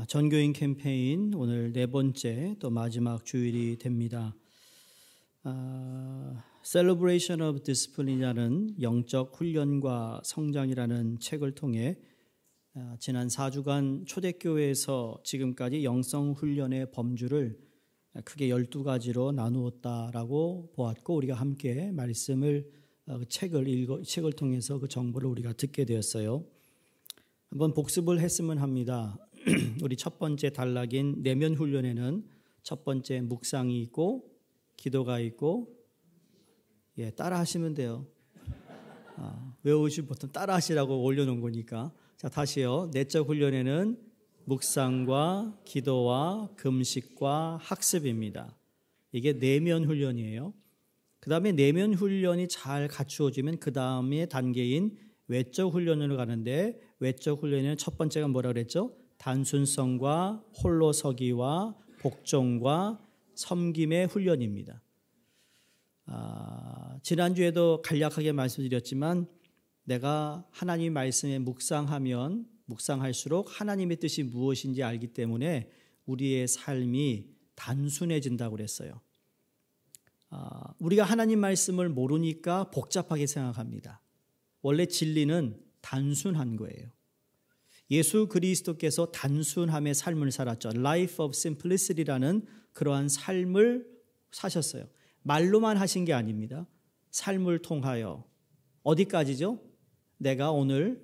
전교인 캠페인 오늘 네 번째 또 마지막 주일이 됩니다. Celebration of Discipline이라는 영적 훈련과 성장이라는 책을 통해 지난 4주간 초대교회에서 지금까지 영성 훈련의 범주를 크게 12가지로 나누었다라고 보았고, 우리가 함께 말씀을 책을 통해서 그 정보를 우리가 듣게 되었어요. 한번 복습을 했으면 합니다. 우리 첫 번째 단락인 내면 훈련에는 첫 번째 묵상이 있고 기도가 있고, 따라 하시면 돼요. 외우시 보통 따라 하시라고 올려놓은 거니까. 자, 다시요. 내적 훈련에는 묵상과 기도와 금식과 학습입니다. 이게 내면 훈련이에요. 그 다음에 내면 훈련이 잘 갖추어지면 그 다음에 단계인 외적 훈련으로 가는데, 외적 훈련에는 첫 번째가 뭐라 그랬죠? 단순성과 홀로서기와 복종과 섬김의 훈련입니다. 지난주에도 간략하게 말씀드렸지만, 내가 하나님 말씀에 묵상할수록 하나님의 뜻이 무엇인지 알기 때문에 우리의 삶이 단순해진다고 그랬어요. 우리가 하나님 말씀을 모르니까 복잡하게 생각합니다. 원래 진리는 단순한 거예요. 예수 그리스도께서 단순함의 삶을 살았죠. Life of Simplicity라는 그러한 삶을 사셨어요. 말로만 하신 게 아닙니다. 삶을 통하여 어디까지죠? 내가 오늘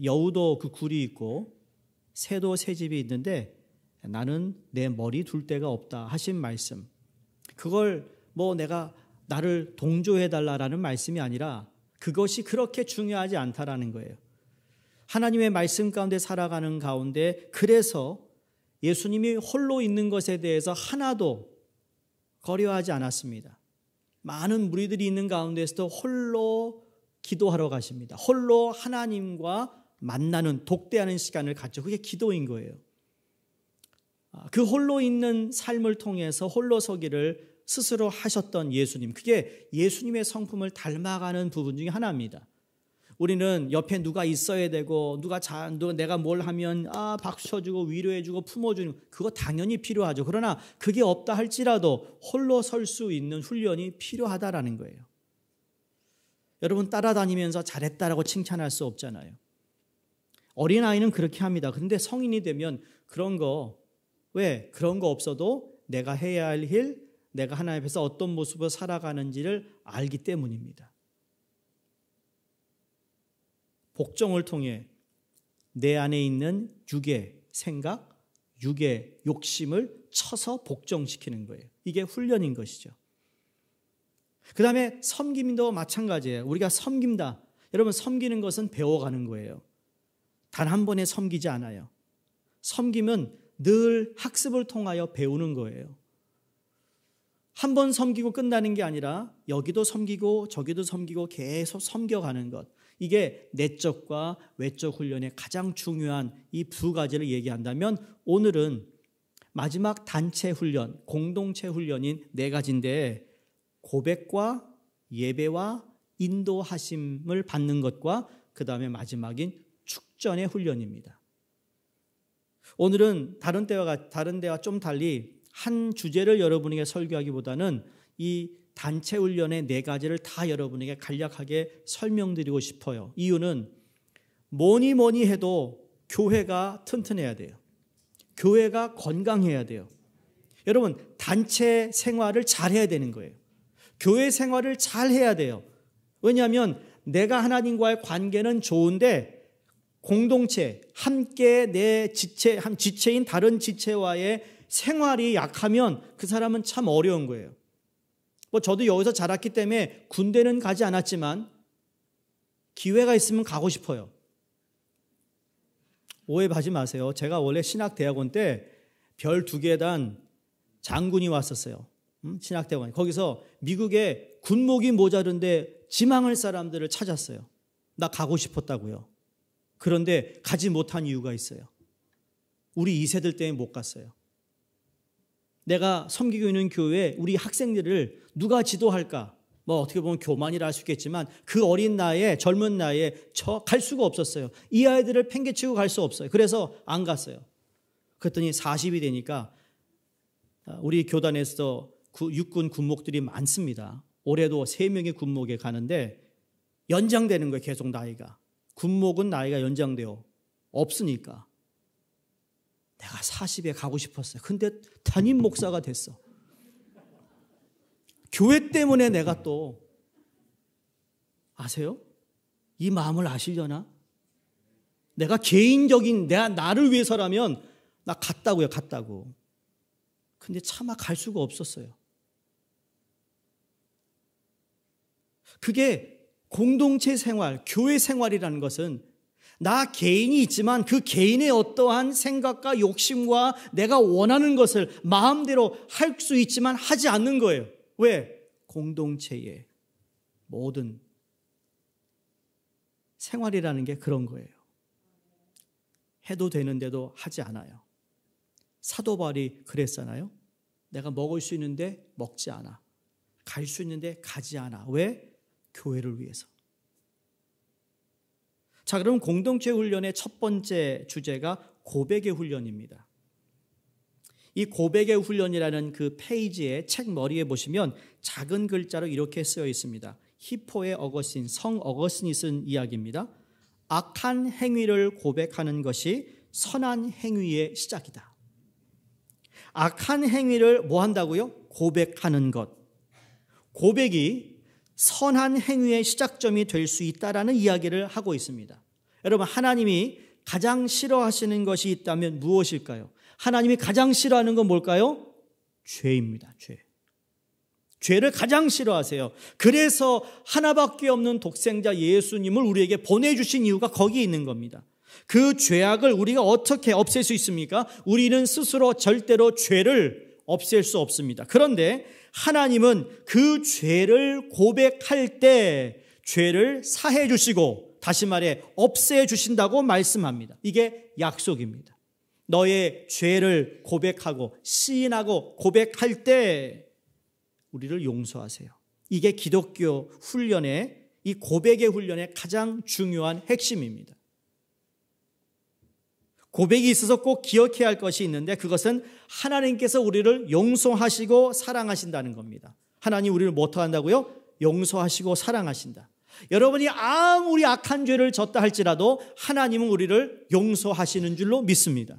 여우도 그 굴이 있고 새도 새 집이 있는데 나는 내 머리 둘 데가 없다 하신 말씀, 그걸 내가 나를 동조해달라라는 말씀이 아니라 그것이 그렇게 중요하지 않다라는 거예요. 하나님의 말씀 가운데 살아가는 가운데, 그래서 예수님이 홀로 있는 것에 대해서 하나도 거려하지 않았습니다. 많은 무리들이 있는 가운데서도 홀로 기도하러 가십니다. 홀로 하나님과 만나는, 독대하는 시간을 갖죠. 그게 기도인 거예요. 그 홀로 있는 삶을 통해서 홀로서기를 스스로 하셨던 예수님, 그게 예수님의 성품을 닮아가는 부분 중에 하나입니다. 우리는 옆에 누가 있어야 되고, 내가 뭘 하면 박수 쳐주고 위로해주고 품어주는, 그거 당연히 필요하죠. 그러나 그게 없다 할지라도 홀로 설 수 있는 훈련이 필요하다라는 거예요. 여러분, 따라다니면서 잘했다라고 칭찬할 수 없잖아요. 어린아이는 그렇게 합니다. 그런데 성인이 되면 그런 거 없어도 내가 해야 할 일, 내가 하나님 앞에서 어떤 모습으로 살아가는지를 알기 때문입니다. 복종을 통해 내 안에 있는 육의 생각, 육의 욕심을 쳐서 복종시키는 거예요. 이게 훈련인 것이죠. 그 다음에 섬김도 마찬가지예요. 우리가 섬긴다. 여러분, 섬기는 것은 배워가는 거예요. 단 한 번에 섬기지 않아요. 섬김은 늘 학습을 통하여 배우는 거예요. 한 번 섬기고 끝나는 게 아니라 여기도 섬기고 저기도 섬기고 계속 섬겨가는 것. 이게 내적과 외적 훈련의 가장 중요한 이 두 가지를 얘기한다면, 오늘은 마지막 단체 훈련, 공동체 훈련인 네 가지인데, 고백과 예배와 인도하심을 받는 것과 그 다음에 마지막인 축전의 훈련입니다. 오늘은 다른 때와 좀 달리 한 주제를 여러분에게 설교하기보다는 이 단체 훈련의 네 가지를 다 여러분에게 간략하게 설명드리고 싶어요. 이유는 뭐니 해도 교회가 튼튼해야 돼요. 교회가 건강해야 돼요. 여러분, 단체 생활을 잘해야 되는 거예요. 교회 생활을 잘해야 돼요. 왜냐하면 내가 하나님과의 관계는 좋은데 공동체, 함께 내 지체인 다른 지체와의 생활이 약하면 그 사람은 참 어려운 거예요. 저도 여기서 자랐기 때문에 군대는 가지 않았지만 기회가 있으면 가고 싶어요. 오해하지 마세요. 제가 원래 신학대학원 때 별 2계단 장군이 왔었어요. 신학대학원. 거기서 미국에 군목이 모자른데 지망할 사람들을 찾았어요. 나 가고 싶었다고요. 그런데 가지 못한 이유가 있어요. 우리 2세들 때문에 못 갔어요. 내가 섬기고 있는 교회에 우리 학생들을 누가 지도할까? 어떻게 보면 교만이라 할 수 있겠지만 그 어린 나이에, 젊은 나이에 갈 수가 없었어요. 이 아이들을 팽개치고 갈 수 없어요. 그래서 안 갔어요. 그랬더니 40이 되니까 우리 교단에서 육군 군목들이 많습니다. 올해도 3명의 군목에 가는데 연장되는 거예요. 계속 나이가. 군목은 나이가 연장돼요. 없으니까. 내가 40에 가고 싶었어요. 근데 담임 목사가 됐어. 교회 때문에 내가 또 아세요? 이 마음을 아시려나? 내가 개인적인 나를 위해서라면 나 갔다고요. 갔다고. 근데 차마 갈 수가 없었어요. 그게 공동체 생활, 교회 생활이라는 것은 나 개인이 있지만 그 개인의 어떠한 생각과 욕심과 내가 원하는 것을 마음대로 할 수 있지만 하지 않는 거예요. 왜? 공동체의 모든 생활이라는 게 그런 거예요. 해도 되는데도 하지 않아요. 사도 바울이 그랬잖아요. 내가 먹을 수 있는데 먹지 않아. 갈 수 있는데 가지 않아. 왜? 교회를 위해서. 자, 그럼 공동체 훈련의 첫 번째 주제가 고백의 훈련입니다. 이 고백의 훈련이라는 그 페이지의 책 머리에 보시면 작은 글자로 이렇게 쓰여 있습니다. 히포의 어거스틴, 성 어거스틴이 쓴 이야기입니다. 악한 행위를 고백하는 것이 선한 행위의 시작이다. 악한 행위를 뭐 한다고요? 고백하는 것. 고백이 선한 행위의 시작점이 될 수 있다라는 이야기를 하고 있습니다. 여러분, 하나님이 가장 싫어하시는 것이 있다면 무엇일까요? 하나님이 가장 싫어하는 건 뭘까요? 죄입니다. 죄를 가장 싫어하세요. 그래서 하나밖에 없는 독생자 예수님을 우리에게 보내주신 이유가 거기에 있는 겁니다. 그 죄악을 우리가 어떻게 없앨 수 있습니까? 우리는 스스로 절대로 죄를 없앨 수 없습니다. 그런데 하나님은 그 죄를 고백할 때 죄를 사해 주시고 다시 말해 없애 주신다고 말씀합니다. 이게 약속입니다. 너의 죄를 고백하고 시인하고 고백할 때 우리를 용서하세요. 이게 기독교 훈련의 이 고백의 훈련의 가장 중요한 핵심입니다. 고백이 있어서 꼭 기억해야 할 것이 있는데 그것은 하나님께서 우리를 용서하시고 사랑하신다는 겁니다. 하나님 우리를 뭐 한다고요? 용서하시고 사랑하신다. 여러분이 아무리 악한 죄를 졌다 할지라도 하나님은 우리를 용서하시는 줄로 믿습니다.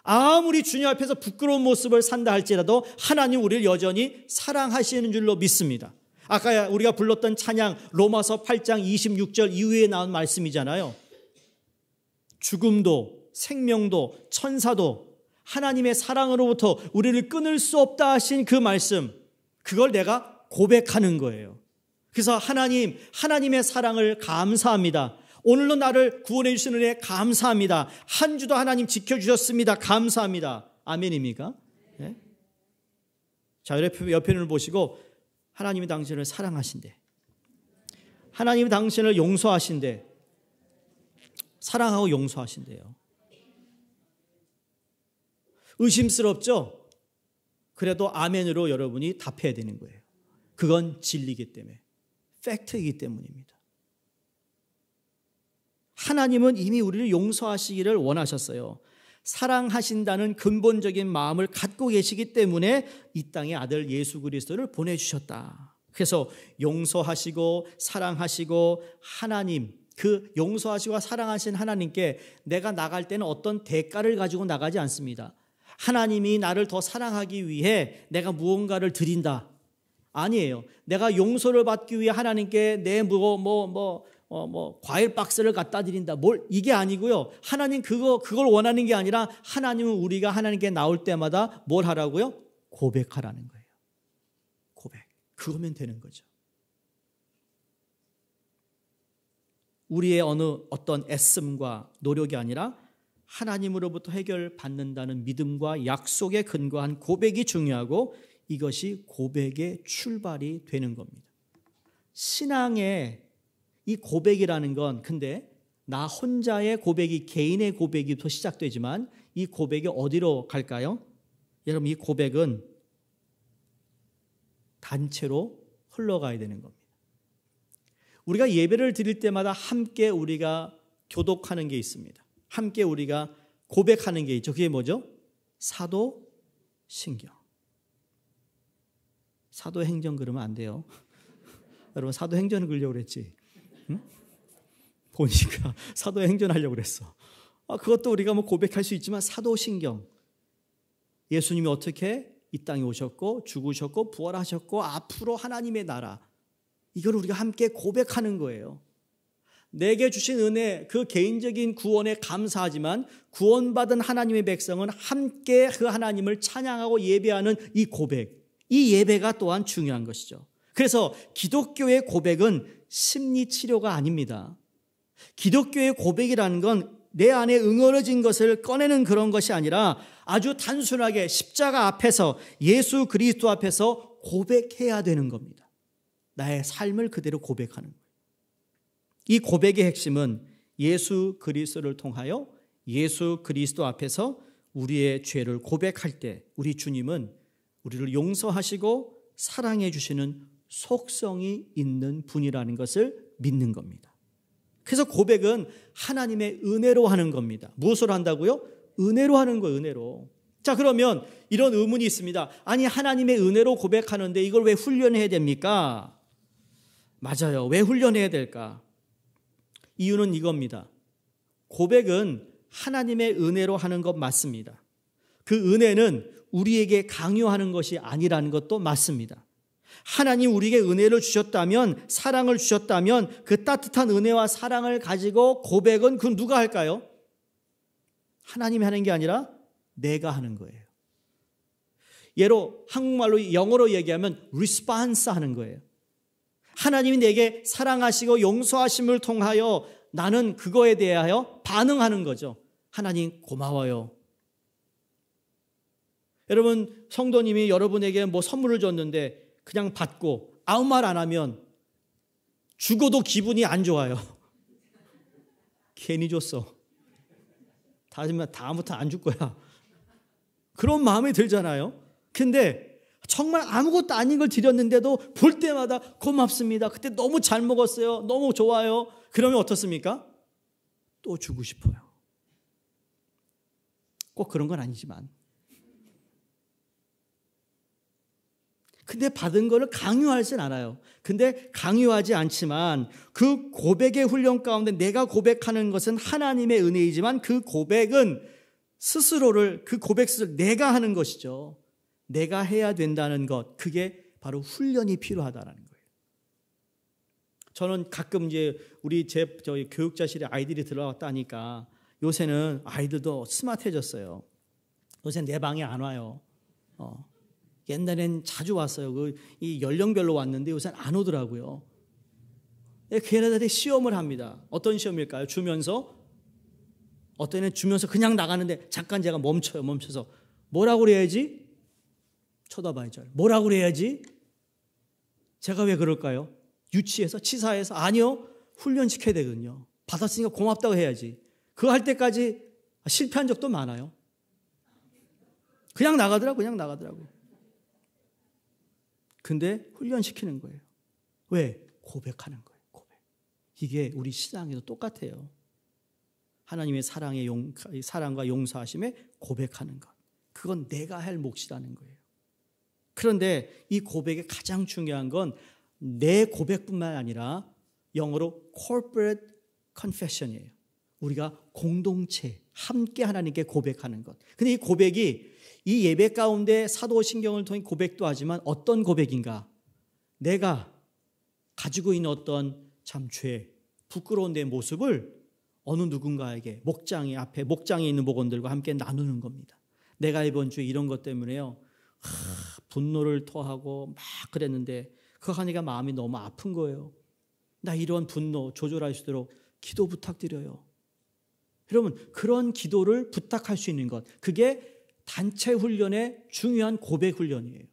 아무리 주님 앞에서 부끄러운 모습을 산다 할지라도 하나님 우리를 여전히 사랑하시는 줄로 믿습니다. 아까 우리가 불렀던 찬양 로마서 8장 26절 이후에 나온 말씀이잖아요. 죽음도 생명도 천사도 하나님의 사랑으로부터 우리를 끊을 수 없다 하신 그 말씀, 그걸 내가 고백하는 거예요. 그래서 하나님의 사랑을 감사합니다. 오늘도 나를 구원해 주신 은혜 감사합니다. 한 주도 하나님 지켜주셨습니다. 감사합니다. 아멘입니까? 네? 자, 옆에를 보시고 하나님이 당신을 사랑하신대. 하나님이 당신을 용서하신대. 사랑하고 용서하신대요. 의심스럽죠? 그래도 아멘으로 여러분이 답해야 되는 거예요. 그건 진리이기 때문에, 팩트이기 때문입니다. 하나님은 이미 우리를 용서하시기를 원하셨어요. 사랑하신다는 근본적인 마음을 갖고 계시기 때문에 이 땅에 아들 예수 그리스도를 보내주셨다. 그래서 용서하시고 사랑하시고 하나님, 그 용서하시고 사랑하신 하나님께 내가 나갈 때는 어떤 대가를 가지고 나가지 않습니다. 하나님이 나를 더 사랑하기 위해 내가 무언가를 드린다. 아니에요. 내가 용서를 받기 위해 하나님께 내 과일 박스를 갖다 드린다. 이게 아니고요. 하나님 그걸 원하는 게 아니라 하나님은 우리가 하나님께 나올 때마다 뭘 하라고요? 고백하라는 거예요. 고백. 그거면 되는 거죠. 우리의 어떤 애씀과 노력이 아니라 하나님으로부터 해결받는다는 믿음과 약속에 근거한 고백이 중요하고 이것이 고백의 출발이 되는 겁니다. 신앙의 이 고백이라는 건 근데 나 혼자의 고백이 개인의 고백이부터 시작되지만 이 고백이 어디로 갈까요? 여러분 이 고백은 단체로 흘러가야 되는 겁니다. 우리가 예배를 드릴 때마다 함께 우리가 교독하는 게 있습니다. 함께 우리가 고백하는 게 있죠. 그게 뭐죠? 사도신경. 사도행전 그러면 안 돼요. 여러분 사도행전을 그리려고 그랬지. 응? 보니까 사도행전 하려고 그랬어. 그것도 우리가 뭐 고백할 수 있지만 사도신경. 예수님이 어떻게 이 땅에 오셨고 죽으셨고 부활하셨고 앞으로 하나님의 나라. 이걸 우리가 함께 고백하는 거예요. 내게 주신 은혜, 그 개인적인 구원에 감사하지만 구원받은 하나님의 백성은 함께 그 하나님을 찬양하고 예배하는 이 고백. 이 예배가 또한 중요한 것이죠. 그래서 기독교의 고백은 심리치료가 아닙니다. 기독교의 고백이라는 건 내 안에 응어러진 것을 꺼내는 그런 것이 아니라 아주 단순하게 십자가 앞에서 예수 그리스도 앞에서 고백해야 되는 겁니다. 나의 삶을 그대로 고백하는 거예요. 이 고백의 핵심은 예수 그리스도를 통하여 예수 그리스도 앞에서 우리의 죄를 고백할 때 우리 주님은 우리를 용서하시고 사랑해 주시는 속성이 있는 분이라는 것을 믿는 겁니다. 그래서 고백은 하나님의 은혜로 하는 겁니다. 무엇으로 한다고요? 은혜로 하는 거예요. 은혜로. 자, 그러면 이런 의문이 있습니다. 아니, 하나님의 은혜로 고백하는데 이걸 왜 훈련해야 됩니까? 맞아요. 왜 훈련해야 될까? 이유는 이겁니다. 고백은 하나님의 은혜로 하는 것 맞습니다. 그 은혜는 우리에게 강요하는 것이 아니라는 것도 맞습니다. 하나님 우리에게 은혜를 주셨다면, 사랑을 주셨다면 그 따뜻한 은혜와 사랑을 가지고 고백은 그 누가 할까요? 하나님이 하는 게 아니라 내가 하는 거예요. 예로 한국말로 영어로 얘기하면 response 하는 거예요. 하나님이 내게 사랑하시고 용서하심을 통하여 나는 그거에 대하여 반응하는 거죠. 하나님 고마워요. 여러분 성도님이 여러분에게 뭐 선물을 줬는데 그냥 받고 아무 말 안 하면 죽어도 기분이 안 좋아요. 괜히 줬어. 다음부터 안 줄 거야. 그런 마음이 들잖아요. 근데 정말 아무것도 아닌 걸 드렸는데도 볼 때마다 고맙습니다. 그때 너무 잘 먹었어요. 너무 좋아요. 그러면 어떻습니까? 또 주고 싶어요. 꼭 그런 건 아니지만. 근데 받은 거를 강요하진 않아요. 근데 강요하지 않지만 그 고백의 훈련 가운데 내가 고백하는 것은 하나님의 은혜이지만 그 고백은 그 고백 스스로를 내가 하는 것이죠. 내가 해야 된다는 것, 그게 바로 훈련이 필요하다는 거예요. 저는 가끔 이제 저희 교육자실에 아이들이 들어왔다 하니까 요새는 아이들도 스마트해졌어요. 요새 내 방에 안 와요. 옛날엔 자주 왔어요. 이 연령별로 왔는데 요새는 안 오더라고요. 걔네들이 시험을 합니다. 어떤 시험일까요? 어떤 애는 주면서 그냥 나가는데 잠깐 제가 멈춰서 뭐라고 그래야지? 쳐다봐야죠. 뭐라고 그래야지? 제가 왜 그럴까요? 유치해서? 치사해서? 아니요. 훈련시켜야 되거든요. 받았으니까 고맙다고 해야지. 그거 할 때까지 실패한 적도 많아요. 그냥 나가더라고요. 근데 훈련시키는 거예요. 왜? 고백하는 거예요. 고백. 이게 우리 신앙에도 똑같아요. 하나님의 사랑과 용서하심에 고백하는 것. 그건 내가 할 몫이라는 거예요. 그런데 이 고백의 가장 중요한 건 내 고백뿐만 아니라 영어로 corporate confession이에요. 우리가 공동체, 함께 하나님께 고백하는 것. 근데 이 고백이 이 예배 가운데 사도신경을 통해 고백도 하지만 어떤 고백인가? 내가 가지고 있는 어떤 참 죄, 부끄러운 내 모습을 어느 누군가에게 목장에 있는 목원들과 함께 나누는 겁니다. 내가 이번 주에 이런 것 때문에요. 분노를 토하고 막 그랬는데 그거 하니까 마음이 너무 아픈 거예요. 나 이런 분노 조절할 수 있도록 기도 부탁드려요. 여러분 그런 기도를 부탁할 수 있는 것, 그게 단체 훈련의 중요한 고백 훈련이에요.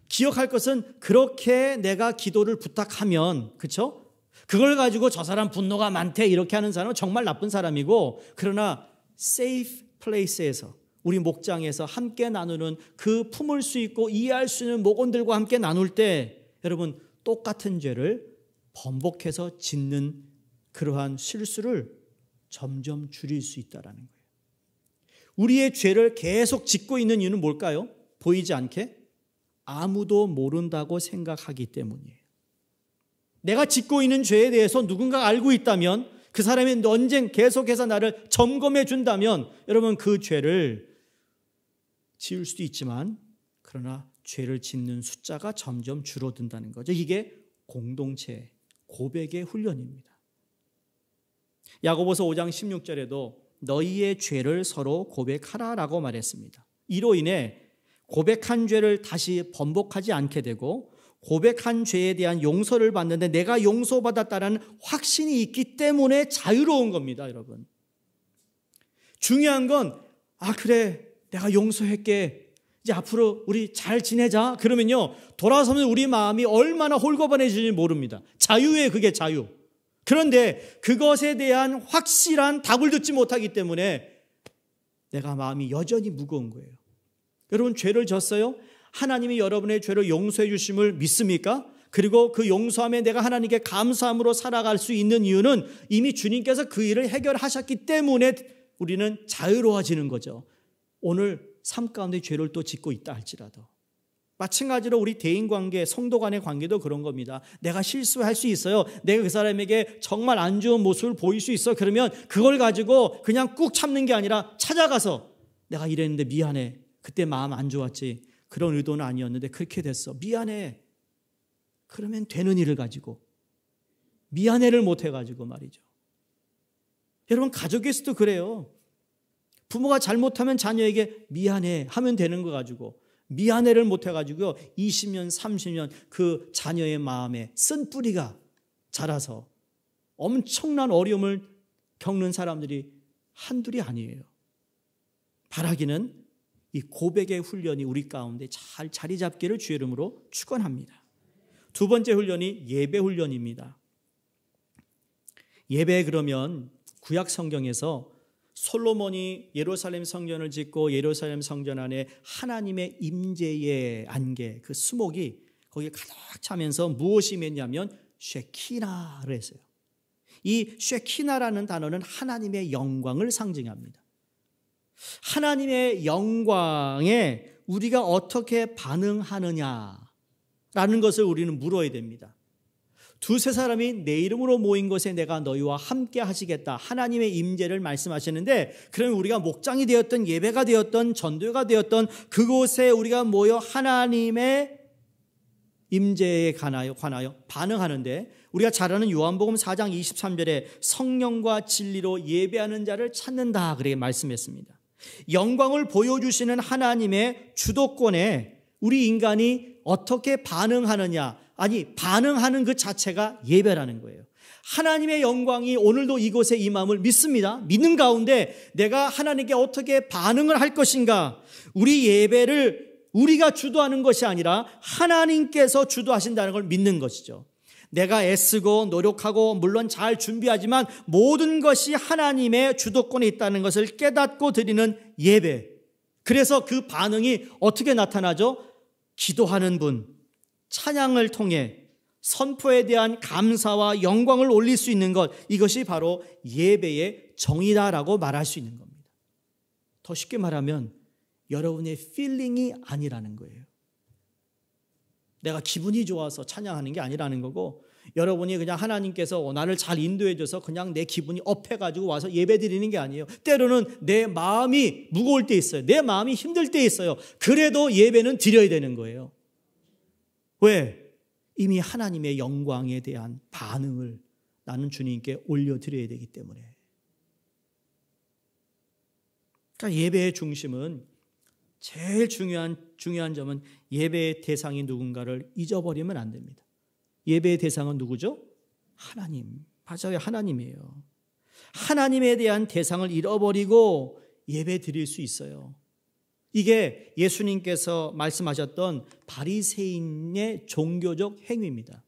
기억할 것은 그렇게 내가 기도를 부탁하면, 그렇죠? 그걸 가지고 저 사람 분노가 많대 이렇게 하는 사람은 정말 나쁜 사람이고, 그러나 safe place에서 우리 목장에서 함께 나누는 그 품을 수 있고 이해할 수 있는 목원들과 함께 나눌 때 여러분 똑같은 죄를 번복해서 짓는 그러한 실수를 점점 줄일 수 있다는 거예요. 우리의 죄를 계속 짓고 있는 이유는 뭘까요? 보이지 않게 아무도 모른다고 생각하기 때문이에요. 내가 짓고 있는 죄에 대해서 누군가 알고 있다면, 그 사람이 언젠 계속해서 나를 점검해 준다면 여러분 그 죄를 지을 수도 있지만, 그러나 죄를 짓는 숫자가 점점 줄어든다는 거죠. 이게 공동체 고백의 훈련입니다. 야고보서 5장 16절에도 너희의 죄를 서로 고백하라라고 말했습니다. 이로 인해 고백한 죄를 다시 번복하지 않게 되고, 고백한 죄에 대한 용서를 받는데 내가 용서받았다는 확신이 있기 때문에 자유로운 겁니다, 여러분. 중요한 건 그래 내가 용서할게, 이제 앞으로 우리 잘 지내자, 그러면요 돌아서면 우리 마음이 얼마나 홀가분해질지 모릅니다. 자유예요, 그게 자유. 그런데 그것에 대한 확실한 답을 듣지 못하기 때문에 내가 마음이 여전히 무거운 거예요. 여러분 죄를 졌어요? 하나님이 여러분의 죄를 용서해 주심을 믿습니까? 그리고 그 용서함에 내가 하나님께 감사함으로 살아갈 수 있는 이유는 이미 주님께서 그 일을 해결하셨기 때문에 우리는 자유로워지는 거죠. 오늘 삶 가운데 죄를 또 짓고 있다 할지라도. 마찬가지로 우리 대인관계, 성도 간의 관계도 그런 겁니다. 내가 실수할 수 있어요. 내가 그 사람에게 정말 안 좋은 모습을 보일 수 있어. 그러면 그걸 가지고 그냥 꾹 참는 게 아니라 찾아가서 내가 이랬는데 미안해. 그때 마음 안 좋았지. 그런 의도는 아니었는데 그렇게 됐어. 미안해. 그러면 되는 일을 가지고 미안해를 못 해가지고 말이죠. 여러분 가족에서도 그래요. 부모가 잘못하면 자녀에게 미안해 하면 되는 거 가지고 미안해를 못 해가지고 20년 30년 그 자녀의 마음에 쓴 뿌리가 자라서 엄청난 어려움을 겪는 사람들이 한둘이 아니에요. 바라기는 이 고백의 훈련이 우리 가운데 잘 자리 잡기를 주의 이름으로 축원합니다. 두 번째 훈련이 예배 훈련입니다. 예배, 그러면 구약 성경에서 솔로몬이 예루살렘 성전을 짓고 예루살렘 성전 안에 하나님의 임재의 안개, 그 수목이 거기에 가득 차면서 무엇이 맺냐면 쉐키나를 했어요. 이 쉐키나라는 단어는 하나님의 영광을 상징합니다. 하나님의 영광에 우리가 어떻게 반응하느냐라는 것을 우리는 물어야 됩니다. 두세 사람이 내 이름으로 모인 곳에 내가 너희와 함께 하시겠다. 하나님의 임재를 말씀하시는데, 그러면 우리가 목장이 되었던, 예배가 되었던, 전도가 되었던 그곳에 우리가 모여 하나님의 임재에 관하여 반응하는데, 우리가 잘 아는 요한복음 4장 23절에 성령과 진리로 예배하는 자를 찾는다 그렇게 말씀했습니다. 영광을 보여주시는 하나님의 주도권에 우리 인간이 어떻게 반응하느냐, 아니 반응하는 그 자체가 예배라는 거예요. 하나님의 영광이 오늘도 이곳에 임함을 믿습니다. 믿는 가운데 내가 하나님께 어떻게 반응을 할 것인가, 우리 예배를 우리가 주도하는 것이 아니라 하나님께서 주도하신다는 걸 믿는 것이죠. 내가 애쓰고 노력하고 물론 잘 준비하지만 모든 것이 하나님의 주도권에 있다는 것을 깨닫고 드리는 예배. 그래서 그 반응이 어떻게 나타나죠? 기도하는 분, 찬양을 통해 선포에 대한 감사와 영광을 올릴 수 있는 것, 이것이 바로 예배의 정의다라고 말할 수 있는 겁니다. 더 쉽게 말하면 여러분의 필링이 아니라는 거예요. 내가 기분이 좋아서 찬양하는 게 아니라는 거고, 여러분이 그냥 하나님께서 나를 잘 인도해 줘서 그냥 내 기분이 업해가지고 와서 예배 드리는 게 아니에요. 때로는 내 마음이 무거울 때 있어요. 내 마음이 힘들 때 있어요. 그래도 예배는 드려야 되는 거예요. 왜? 이미 하나님의 영광에 대한 반응을 나는 주님께 올려드려야 되기 때문에. 그러니까 예배의 중심은, 제일 중요한 점은 예배의 대상이 누군가를 잊어버리면 안 됩니다. 예배의 대상은 누구죠? 하나님. 맞아요, 하나님이에요. 하나님에 대한 대상을 잃어버리고 예배 드릴 수 있어요. 이게 예수님께서 말씀하셨던 바리새인의 종교적 행위입니다.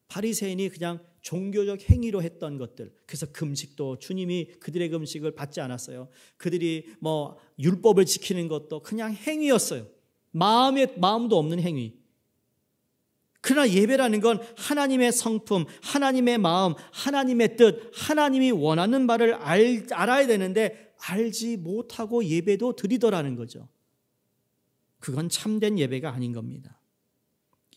바리새인이 그냥 종교적 행위로 했던 것들, 그래서 금식도 주님이 그들의 금식을 받지 않았어요. 그들이 율법을 지키는 것도 그냥 행위였어요. 마음도 없는 행위. 그러나 예배라는 건 하나님의 성품, 하나님의 마음, 하나님의 뜻, 하나님이 원하는 바를 알아야 되는데 알지 못하고 예배도 드리더라는 거죠. 그건 참된 예배가 아닌 겁니다.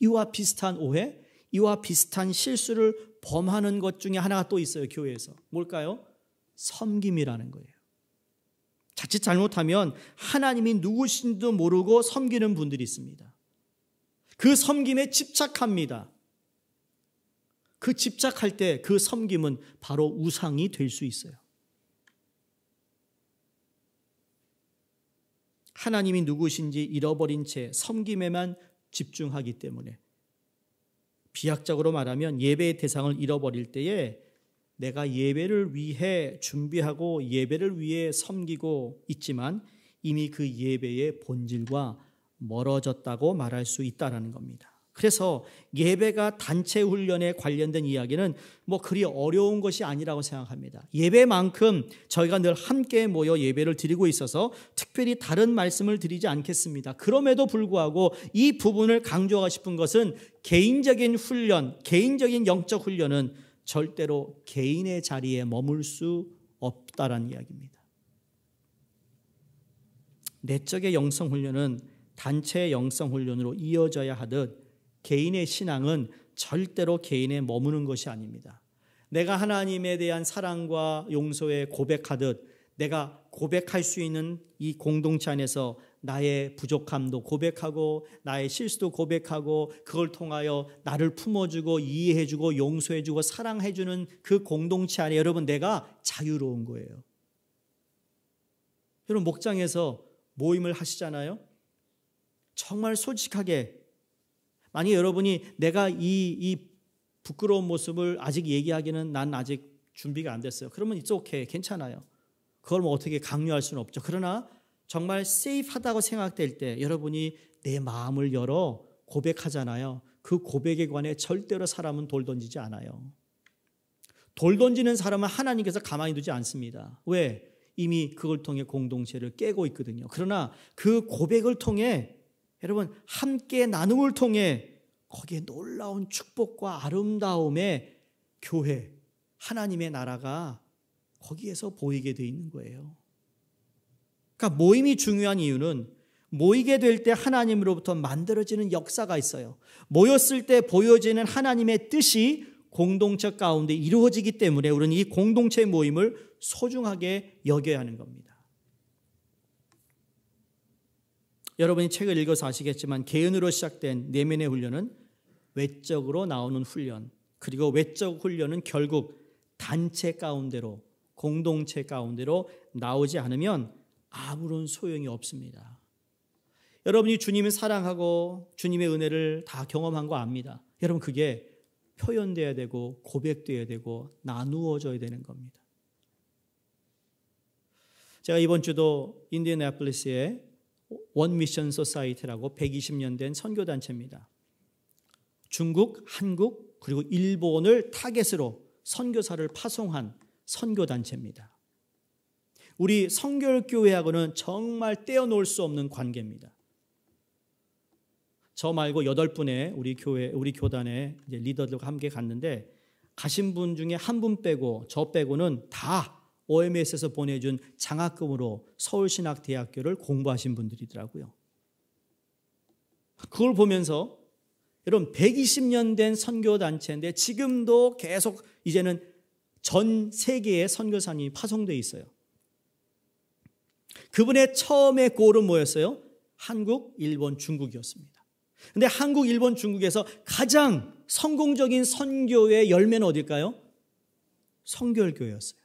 이와 비슷한 오해, 이와 비슷한 실수를 범하는 것 중에 하나가 또 있어요. 교회에서. 뭘까요? 섬김이라는 거예요. 자칫 잘못하면 하나님이 누구신지도 모르고 섬기는 분들이 있습니다. 그 섬김에 집착합니다. 그 집착할 때 그 섬김은 바로 우상이 될 수 있어요. 하나님이 누구신지 잃어버린 채 섬김에만 집중하기 때문에, 비약적으로 말하면 예배의 대상을 잃어버릴 때에 내가 예배를 위해 준비하고 예배를 위해 섬기고 있지만 이미 그 예배의 본질과 멀어졌다고 말할 수 있다는 겁니다. 그래서 예배가 단체 훈련에 관련된 이야기는 그리 어려운 것이 아니라고 생각합니다. 예배만큼 저희가 늘 함께 모여 예배를 드리고 있어서 특별히 다른 말씀을 드리지 않겠습니다. 그럼에도 불구하고 이 부분을 강조하고 싶은 것은 개인적인 훈련, 개인적인 영적 훈련은 절대로 개인의 자리에 머물 수 없다라는 이야기입니다. 내적의 영성 훈련은 단체의 영성 훈련으로 이어져야 하듯 개인의 신앙은 절대로 개인에 머무는 것이 아닙니다. 내가 하나님에 대한 사랑과 용서에 고백하듯 내가 고백할 수 있는 이 공동체 안에서 나의 부족함도 고백하고 나의 실수도 고백하고 그걸 통하여 나를 품어주고 이해해주고 용서해주고 사랑해주는 그 공동체 안에 여러분 내가 자유로운 거예요. 여러분 목장에서 모임을 하시잖아요. 정말 솔직하게 만약 여러분이 내가 이 부끄러운 모습을 아직 얘기하기는 난 아직 준비가 안 됐어요. 그러면 it's okay, 괜찮아요. 그걸 어떻게 강요할 수는 없죠. 그러나 정말 세이프하다고 생각될 때 여러분이 내 마음을 열어 고백하잖아요. 그 고백에 관해 절대로 사람은 돌 던지지 않아요. 돌 던지는 사람은 하나님께서 가만히 두지 않습니다. 왜? 이미 그걸 통해 공동체를 깨고 있거든요. 그러나 그 고백을 통해 여러분 함께 나눔을 통해 거기에 놀라운 축복과 아름다움의 교회, 하나님의 나라가 거기에서 보이게 돼 있는 거예요. 그러니까 모임이 중요한 이유는 모이게 될 때 하나님으로부터 만들어지는 역사가 있어요. 모였을 때 보여지는 하나님의 뜻이 공동체 가운데 이루어지기 때문에 우리는 이 공동체 모임을 소중하게 여겨야 하는 겁니다. 여러분이 책을 읽어서 아시겠지만 개인으로 시작된 내면의 훈련은 외적으로 나오는 훈련, 그리고 외적 훈련은 결국 단체 가운데로 공동체 가운데로 나오지 않으면 아무런 소용이 없습니다. 여러분이 주님을 사랑하고 주님의 은혜를 다 경험한 거 압니다. 여러분 그게 표현돼야 되고 고백돼야 되고 나누어져야 되는 겁니다. 제가 이번 주도 인디애나폴리스에 원 미션 소사이티라고 120년 된 선교단체입니다. 중국, 한국 그리고 일본을 타겟으로 선교사를 파송한 선교단체입니다. 우리 성결교회하고는 정말 떼어놓을 수 없는 관계입니다. 저 말고 8분의 우리 교단의 이제 리더들과 함께 갔는데 가신 분 중에 한 분 빼고 저 빼고는 다 OMS에서 보내준 장학금으로 서울신학대학교를 공부하신 분들이더라고요. 그걸 보면서 여러분 120년 된 선교단체인데 지금도 계속 이제는 전 세계의 선교사님이 파송되어 있어요. 그분의 처음의 골은 뭐였어요? 한국, 일본, 중국이었습니다. 그런데 한국, 일본, 중국에서 가장 성공적인 선교의 열매는 어딜까요? 성결교회였어요.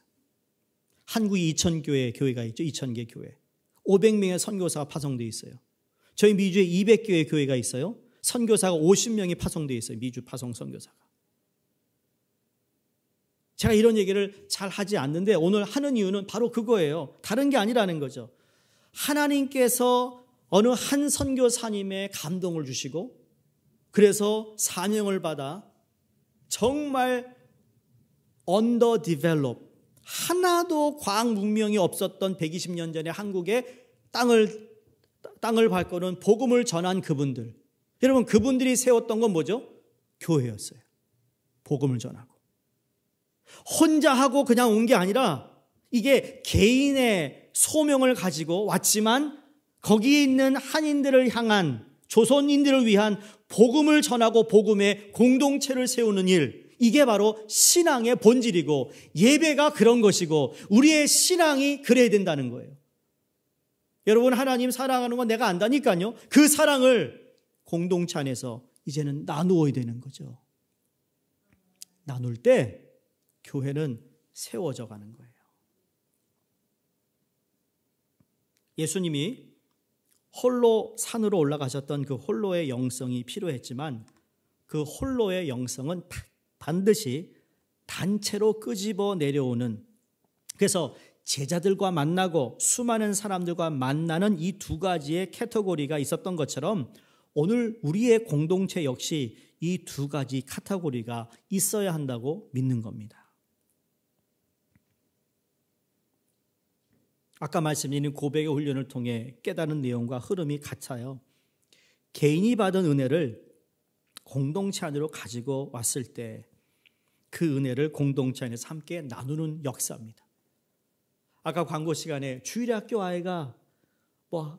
한국이 2,000교회 교회가 있죠. 2,000개 교회. 500명의 선교사가 파송되어 있어요. 저희 미주에 200교회 교회가 있어요. 선교사가 50명이 파송되어 있어요. 미주 파송 선교사가. 제가 이런 얘기를 잘 하지 않는데 오늘 하는 이유는 바로 그거예요. 다른 게 아니라는 거죠. 하나님께서 어느 한 선교사님의 감동을 주시고 그래서 사명을 받아 정말 underdeveloped 하나도 과학 문명이 없었던 120년 전에 한국에 땅을 밟고는 복음을 전한 그분들. 여러분 그분들이 세웠던 건 뭐죠? 교회였어요. 복음을 전하고. 혼자 하고 그냥 온 게 아니라 이게 개인의 소명을 가지고 왔지만 거기에 있는 한인들을 향한, 조선인들을 위한 복음을 전하고 복음의 공동체를 세우는 일, 이게 바로 신앙의 본질이고 예배가 그런 것이고 우리의 신앙이 그래야 된다는 거예요. 여러분, 하나님 사랑하는 건 내가 안다니까요. 그 사랑을 공동체 안에서 이제는 나누어야 되는 거죠. 나눌 때 교회는 세워져 가는 거예요. 예수님이 홀로 산으로 올라가셨던 그 홀로의 영성이 필요했지만 그 홀로의 영성은 반드시 단체로 끄집어 내려오는, 그래서 제자들과 만나고 수많은 사람들과 만나는 이 두 가지의 카테고리가 있었던 것처럼 오늘 우리의 공동체 역시 이 두 가지 카테고리가 있어야 한다고 믿는 겁니다. 아까 말씀드린 고백의 훈련을 통해 깨달은 내용과 흐름이 같아요. 개인이 받은 은혜를 공동체 안으로 가지고 왔을 때 그 은혜를 공동체 안에서 함께 나누는 역사입니다. 아까 광고 시간에 주일학교 아이가